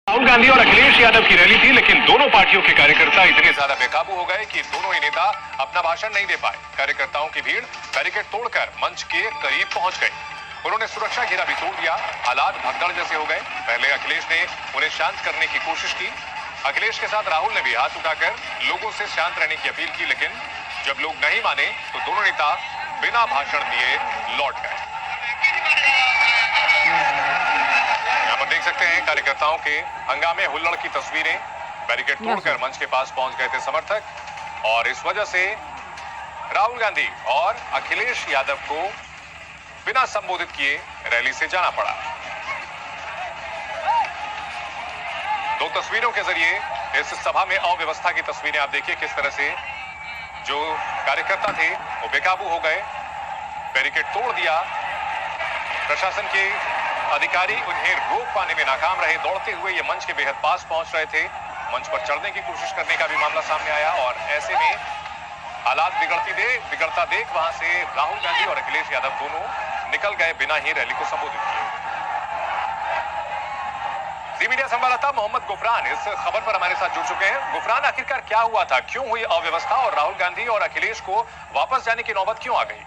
राहुल गांधी और अखिलेश यादव की रैली थी, लेकिन दोनों पार्टियों के कार्यकर्ता इतने ज्यादा बेकाबू हो गए कि दोनों ही नेता अपना भाषण नहीं दे पाए। कार्यकर्ताओं की भीड़ बैरिकेड तोड़कर मंच के करीब पहुंच गई। उन्होंने सुरक्षा घेरा भी तोड़ दिया। हालात भगदड़ जैसे हो गए। पहले अखिलेश ने उन्हें शांत करने की कोशिश की। अखिलेश के साथ राहुल ने भी हाथ उठाकर लोगों से शांत रहने की अपील की, लेकिन जब लोग नहीं माने तो दोनों नेता बिना भाषण दिए लौट गए। यहाँ पर देख सकते हैं कार्यकर्ताओं के हंगामे हुल्लड़ की तस्वीरें। बैरिकेड तोड़कर मंच के पास पहुंच गए थे समर्थक, और इस वजह से राहुल गांधी और अखिलेश यादव को बिना संबोधित किए रैली से जाना पड़ा। दो तस्वीरों के जरिए इस सभा में अव्यवस्था की तस्वीरें आप देखिए। किस तरह से जो कार्यकर्ता थे वो बेकाबू हो गए, बैरिकेड तोड़ दिया। प्रशासन के अधिकारी उन्हें रोक पाने में नाकाम रहे। दौड़ते हुए ये मंच के बेहद पास पहुंच रहे थे। मंच पर चढ़ने की कोशिश करने का भी मामला सामने आया, और ऐसे में हालात बिगड़ता देख वहां से राहुल गांधी और अखिलेश यादव दोनों निकल गए बिना ही रैली को संबोधित किए। जी मीडिया संवाददाता मोहम्मद गुफरान इस खबर पर हमारे साथ जुड़ चुके हैं। गुफरान, आखिरकार क्या हुआ था, क्यों हुई अव्यवस्था और राहुल गांधी और अखिलेश को वापस जाने की नौबत क्यों आ गई?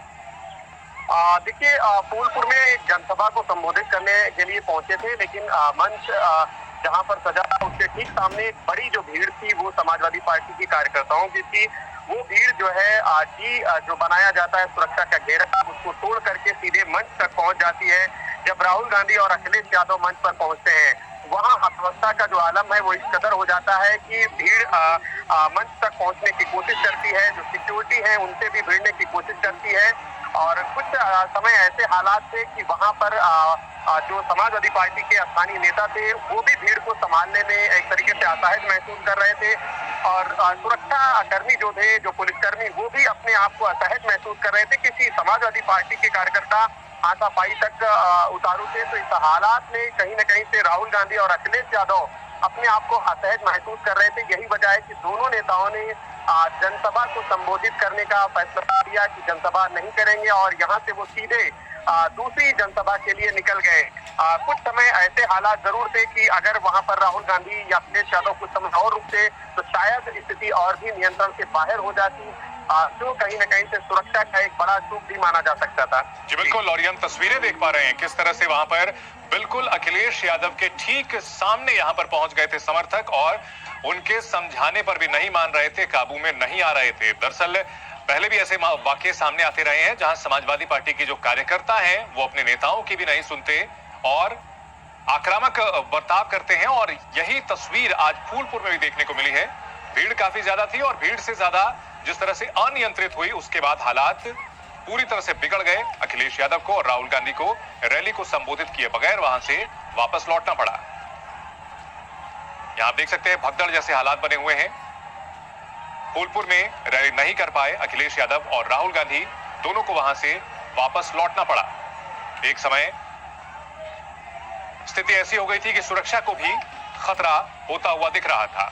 देखिए, फूलपुर में एक जनसभा को संबोधित करने के लिए पहुंचे थे, लेकिन मंच जहां पर सजा उसके ठीक सामने एक बड़ी जो भीड़ थी वो समाजवादी पार्टी की कार्यकर्ताओं की थी। वो भीड़ जो है जो बनाया जाता है सुरक्षा का घेरा, उसको तोड़ करके सीधे मंच तक पहुंच जाती है। जब राहुल गांधी और अखिलेश यादव मंच पर पहुंचते हैं, वहां अव्यवस्था का जो आलम है वो इस कदर हो जाता है कि भीड़ मंच तक पहुंचने की कोशिश करती है। जो सिक्योरिटी है उनसे भी भिड़ने की कोशिश करती है, और कुछ समय ऐसे हालात थे कि वहां पर जो समाजवादी पार्टी के स्थानीय नेता थे वो भी भीड़ को संभालने में एक तरीके से असहज महसूस कर रहे थे, और सुरक्षा कर्मी जो थे, जो पुलिसकर्मी, वो भी अपने आप को असहज महसूस कर रहे थे। किसी समाजवादी पार्टी के कार्यकर्ता हाथापाई तक उतारू थे। तो इस हालात में कहीं न कहीं से राहुल गांधी और अखिलेश यादव अपने आप को असहज महसूस कर रहे थे। यही वजह है कि दोनों नेताओं ने जनसभा को संबोधित करने का फैसला किया कि जनसभा नहीं करेंगे, और यहाँ से वो सीधे दूसरी जनसभा के लिए निकल गए। कुछ समय ऐसे हालात जरूर थे कि अगर वहां पर राहुल गांधी या अखिलेश यादव कुछ समय और रुकते तो शायद स्थिति और भी नियंत्रण से बाहर हो जाती, जो कहीं न कहीं से सुरक्षा का एक बड़ा चूक भी माना जा सकता था। जी बिल्कुल, और ये हम तस्वीरें देख पा रहे हैं किस तरह से वहां पर बिल्कुल अखिलेश यादव के ठीक सामने यहां पर पहुंच गए थे समर्थक, और उनके समझाने पर भी नहीं मान रहे थे, काबू में नहीं आ रहे थे। दरअसल पहले भी ऐसे वाकये सामने आते रहे हैं जहां समाजवादी पार्टी के जो कार्यकर्ता हैं वो अपने नेताओं की भी नहीं सुनते और आक्रामक बर्ताव करते हैं, और यही तस्वीर आज फूलपुर में भी देखने को मिली है। भीड़ काफी ज्यादा थी, और भीड़ से ज्यादा जिस तरह से अनियंत्रित हुई उसके बाद हालात पूरी तरह से बिगड़ गए। अखिलेश यादव को और राहुल गांधी को रैली को संबोधित किए बगैर वहां से वापस लौटना पड़ा। यहां आप देख सकते हैं भगदड़ जैसे हालात बने हुए हैं। फूलपुर में रैली नहीं कर पाए अखिलेश यादव, और राहुल गांधी दोनों को वहां से वापस लौटना पड़ा। एक समय स्थिति ऐसी हो गई थी कि सुरक्षा को भी खतरा होता हुआ दिख रहा था।